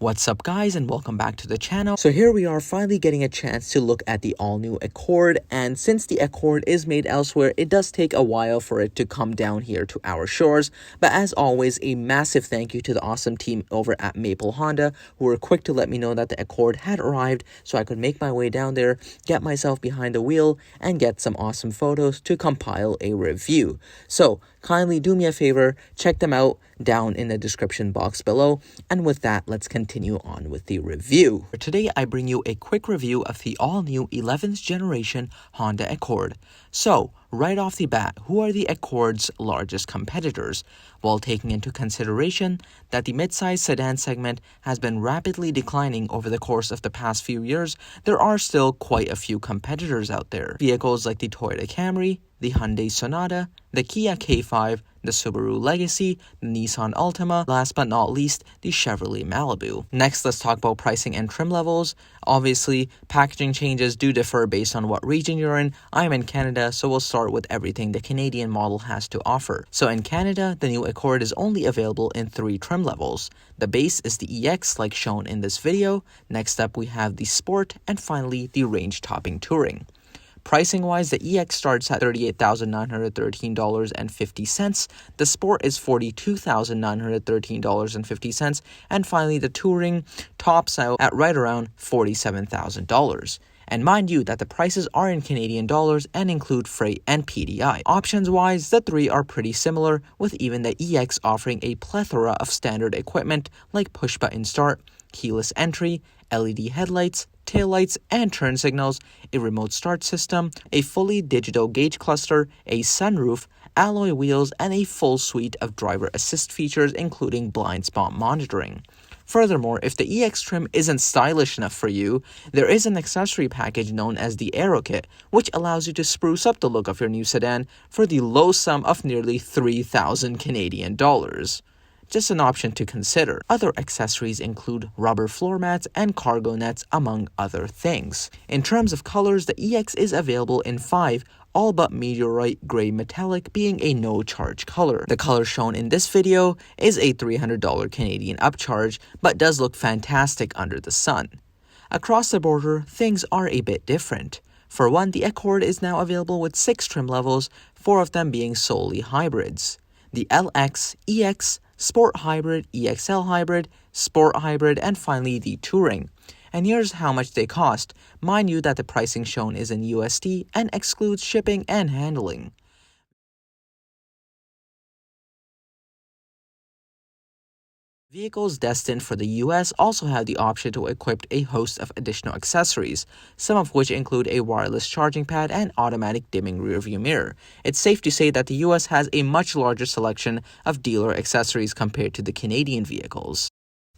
What's up guys, and welcome back to the channel. So here we are finally getting a chance to look at the all-new Accord, and since the Accord is made elsewhere, it does take a while for it to come down here to our shores. But as always, a massive thank you to the awesome team over at Maple Honda who were quick to let me know that the Accord had arrived so I could make my way down there, get myself behind the wheel, and get some awesome photos to compile a review. So kindly do me a favor, check them out down in the description box below, and with that, let's continue on with the review. For today, I bring you a quick review of the all-new 11th generation Honda Accord. So, right off the bat, who are the Accord's largest competitors? While taking into consideration that the midsize sedan segment has been rapidly declining over the course of the past few years, there are still quite a few competitors out there. Vehicles like the Toyota Camry, the Hyundai Sonata, the Kia K5, the Subaru Legacy, the Nissan Altima, last but not least, the Chevrolet Malibu. Next, let's talk about pricing and trim levels. Obviously, packaging changes do differ based on what region you're in. I'm in Canada, so we'll start with everything the Canadian model has to offer. So in Canada, the new Accord is only available in 3 trim levels. The base is the EX like shown in this video. Next up, we have the Sport, and finally, the range-topping Touring. Pricing-wise, the EX starts at $38,913.50, the Sport is $42,913.50, and finally the Touring tops out at right around $47,000. And mind you that the prices are in Canadian dollars and include freight and PDI. Options-wise, the 3 are pretty similar, with even the EX offering a plethora of standard equipment like push-button start, keyless entry, LED headlights, taillights and turn signals, a remote start system, a fully digital gauge cluster, a sunroof, alloy wheels, and a full suite of driver assist features including blind spot monitoring. Furthermore, if the EX trim isn't stylish enough for you, there is an accessory package known as the Aero Kit, which allows you to spruce up the look of your new sedan for the low sum of nearly 3,000 Canadian dollars. Just an option to consider. Other accessories include rubber floor mats and cargo nets, among other things. In terms of colors, the EX is available in 5, all but meteorite gray metallic being a no-charge color. The color shown in this video is a $300 Canadian upcharge, but does look fantastic under the sun. Across the border, things are a bit different. For one, the Accord is now available with 6 trim levels, 4 of them being solely hybrids. The LX, EX, Sport Hybrid, EXL Hybrid, Sport Hybrid, and finally the Touring. And here's how much they cost. Mind you that the pricing shown is in USD and excludes shipping and handling. Vehicles destined for the US also have the option to equip a host of additional accessories, some of which include a wireless charging pad and automatic dimming rearview mirror. It's safe to say that the US has a much larger selection of dealer accessories compared to the Canadian vehicles.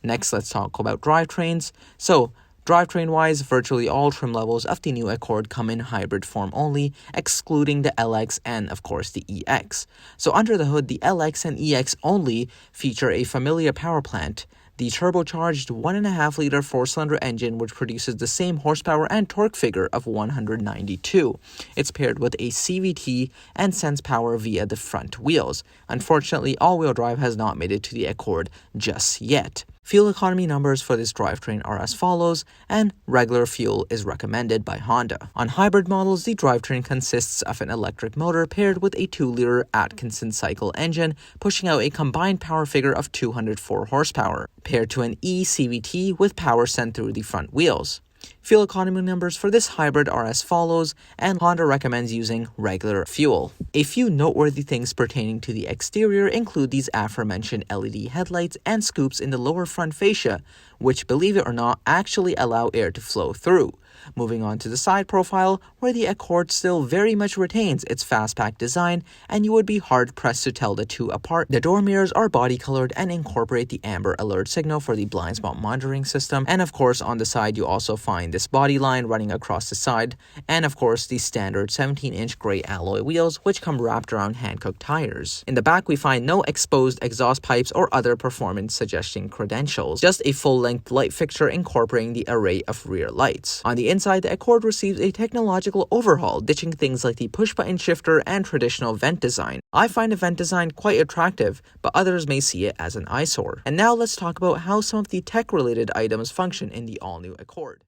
Next, let's talk about drivetrains. So, drivetrain-wise, virtually all trim levels of the new Accord come in hybrid form only, excluding the LX and, of course, the EX. So under the hood, the LX and EX only feature a familiar power plant, the turbocharged 1.5-liter 4-cylinder engine, which produces the same horsepower and torque figure of 192. It's paired with a CVT and sends power via the front wheels. Unfortunately, all-wheel drive has not made it to the Accord just yet. Fuel economy numbers for this drivetrain are as follows, and regular fuel is recommended by Honda. On hybrid models, the drivetrain consists of an electric motor paired with a 2-liter Atkinson cycle engine, pushing out a combined power figure of 204 horsepower, paired to an eCVT with power sent through the front wheels. Fuel economy numbers for this hybrid are as follows, and Honda recommends using regular fuel. A few noteworthy things pertaining to the exterior include these aforementioned LED headlights and scoops in the lower front fascia, which, believe it or not, actually allow air to flow through. Moving on to the side profile, where the Accord still very much retains its fast-pack design, and you would be hard-pressed to tell the two apart. The door mirrors are body-colored and incorporate the amber alert signal for the blind spot monitoring system, and of course on the side you also find this body line running across the side, and of course the standard 17-inch gray alloy wheels which come wrapped around Hankook tires. In the back we find no exposed exhaust pipes or other performance-suggesting credentials, just a full-length light fixture incorporating the array of rear lights. On the the inside, the Accord receives a technological overhaul, ditching things like the push-button shifter and traditional vent design. I find the vent design quite attractive, but others may see it as an eyesore. And now let's talk about how some of the tech-related items function in the all-new Accord.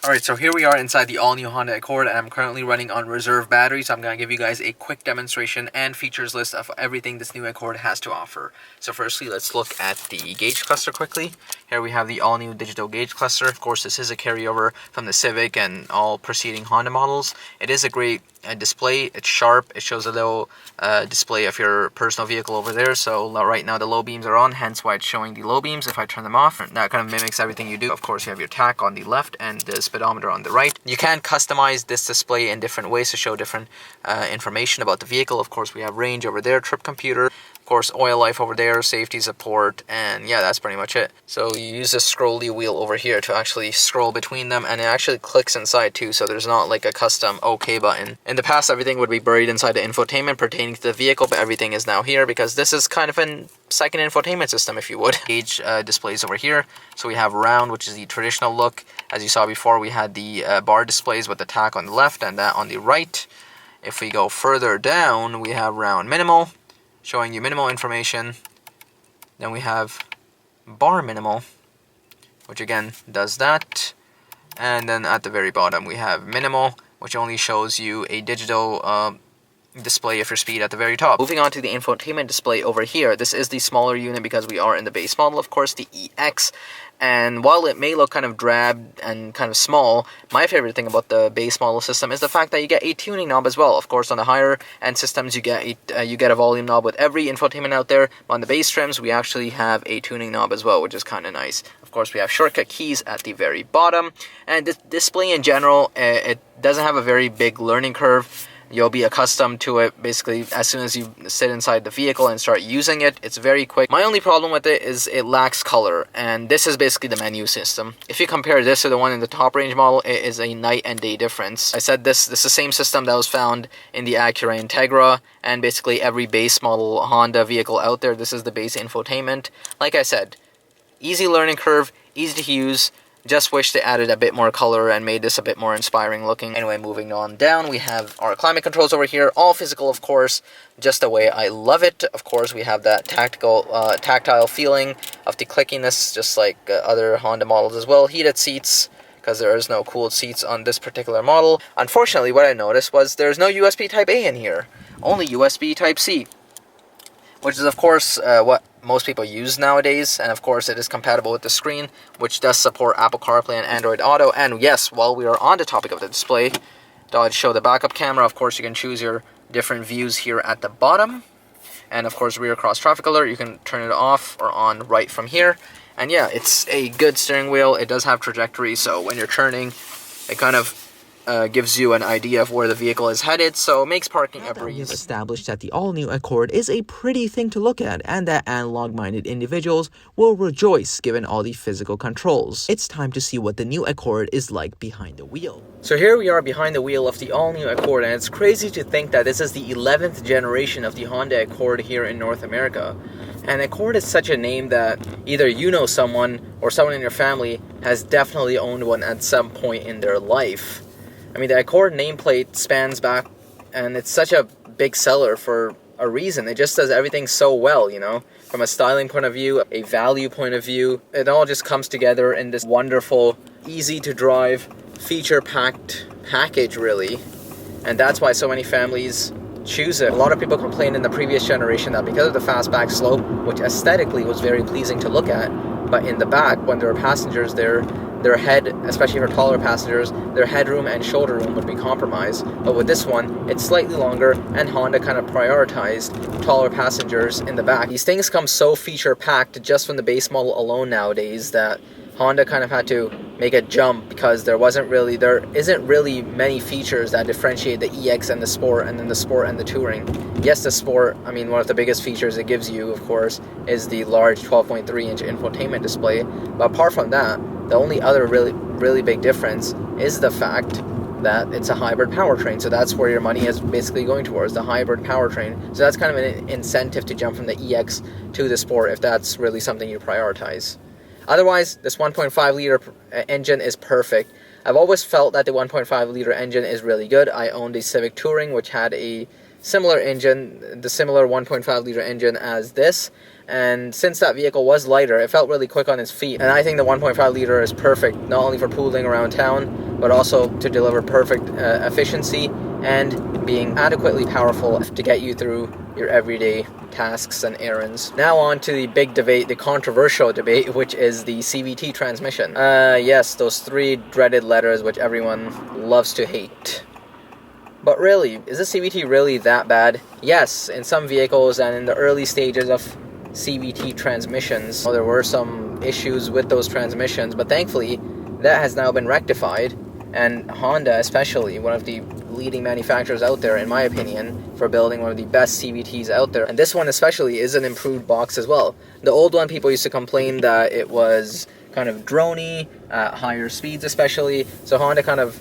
Alright, so here we are inside the all-new Honda Accord, and I'm currently running on reserve battery, so I'm going to give you guys a quick demonstration and features list of everything this new Accord has to offer. So firstly, let's look at the gauge cluster quickly. Here we have the all-new digital gauge cluster. Of course, this is a carryover from the Civic and all preceding Honda models. It is a great display. It's sharp. It shows a little display of your personal vehicle over there. So right now the low beams are on, hence why it's showing the low beams. If I turn them off, that kind of mimics everything you do. Of course, you have your tach on the left and the speedometer on the right. You can customize this display in different ways to show different information about the vehicle. Of course, we have range over there, trip computer, of course, oil life over there, safety support, and yeah, that's pretty much it. So you use this scrolly wheel over here to actually scroll between them, and it actually clicks inside too, so there's not like a custom OK button. In the past, everything would be buried inside the infotainment pertaining to the vehicle, but everything is now here because this is kind of a second infotainment system, if you would. Gauge displays over here. So we have round, which is the traditional look. As you saw before, we had the bar displays with the tach on the left and that on the right. If we go further down, we have round minimal, showing you minimal information. Then we have bar minimal, which again does that. And then at the very bottom, we have minimal, which only shows you a digital display of your speed at the very top. Moving on to the infotainment display over here, this is the smaller unit because we are in the base model, of course, the EX. And while it may look kind of drab and kind of small, my favorite thing about the base model system is the fact that you get a tuning knob as well. Of course, on the higher end systems, you get a volume knob with every infotainment out there. On the base trims, we actually have a tuning knob as well, which is kind of nice. Of course, we have shortcut keys at the very bottom. And this display in general, it doesn't have a very big learning curve. You'll be accustomed to it basically as soon as you sit inside the vehicle and start using it. It's very quick. My only problem with it is it lacks color, and this is basically the menu system. If you compare this to the one in the top range model, it is a night and day difference. I said this is the same system that was found in the Acura Integra and basically every base model Honda vehicle out there. This is the base infotainment. Like I said, easy learning curve, easy to use. Just wish they added a bit more color and made this a bit more inspiring looking. Anyway, moving on down, we have our climate controls over here, all physical, of course, just the way I love it. Of course, we have that tactile feeling of the clickiness, just like other Honda models as well. Heated seats, because there is no cooled seats on this particular model. Unfortunately, what I noticed was there's no USB Type A in here, only USB Type C, which is, of course, what most people use nowadays, and of course it is compatible with the screen, which does support Apple CarPlay and Android Auto. And yes, while we are on the topic of the display, I'll show the backup camera. Of course, you can choose your different views here at the bottom, and of course rear cross traffic alert, you can turn it off or on right from here. And yeah, it's a good steering wheel. It does have trajectory, so when you're turning, it kind of gives you an idea of where the vehicle is headed, so it makes parking a breeze. We have established that the all-new Accord is a pretty thing to look at, and that analog-minded individuals will rejoice given all the physical controls. It's time to see what the new Accord is like behind the wheel. So here we are behind the wheel of the all-new Accord, and it's crazy to think that this is the 11th generation of the Honda Accord here in North America. And Accord is such a name that either you know someone or someone in your family has definitely owned one at some point in their life. I mean, the Accord nameplate spans back, and it's such a big seller for a reason. It just does everything so well, you know? From a styling point of view, a value point of view, it all just comes together in this wonderful, easy-to-drive, feature-packed package, really. And that's why so many families choose it. A lot of people complained in the previous generation that because of the fastback slope, which aesthetically was very pleasing to look at, but in the back, when there were passengers there, their head, especially for taller passengers, their headroom and shoulder room would be compromised. But with this one, it's slightly longer, and Honda kind of prioritized taller passengers in the back. These things come so feature-packed just from the base model alone nowadays that Honda kind of had to make a jump because there isn't really many features that differentiate the EX and the Sport, and then the Sport and the Touring. Yes, the Sport, I mean, one of the biggest features it gives you, of course, is the large 12.3-inch infotainment display. But apart from that, the only other really big difference is the fact that it's a hybrid powertrain. So that's where your money is basically going towards, the hybrid powertrain. So that's kind of an incentive to jump from the EX to the Sport if that's really something you prioritize. Otherwise, this 1.5 liter engine is perfect. I've always felt that the 1.5 liter engine is really good. I owned a Civic Touring which had a similar engine, the similar 1.5 liter engine as this, and since that vehicle was lighter, it felt really quick on its feet. And I think the 1.5 liter is perfect, not only for pooling around town, but also to deliver perfect efficiency and being adequately powerful to get you through your everyday tasks and errands. Now on to the big debate, the controversial debate, which is the CVT transmission. Yes, those three dreaded letters which everyone loves to hate. But really, is the CVT really that bad? Yes, in some vehicles and in the early stages of CVT transmissions, there were some issues with those transmissions, but thankfully that has now been rectified, and Honda especially, one of the leading manufacturers out there in my opinion for building one of the best CVTs out there, and this one especially is an improved box as well. The old one, people used to complain that it was kind of droney at higher speeds especially, so Honda kind of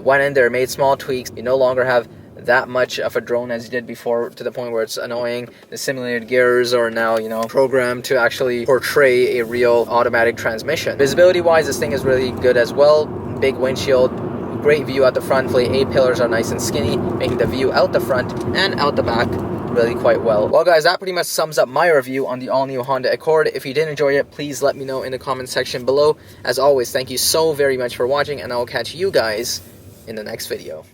went in there, made small tweaks. You no longer have that much of a drone as you did before, to the point where it's annoying. The simulated gears are now, programmed to actually portray a real automatic transmission. Visibility wise, this thing is really good as well. Big windshield, great view at the front. The A-pillars are nice and skinny, making the view out the front and out the back really quite well. Well guys, that pretty much sums up my review on the all-new Honda Accord. If you did enjoy it, please let me know in the comment section below. As always, thank you so very much for watching, and I will catch you guys in the next video.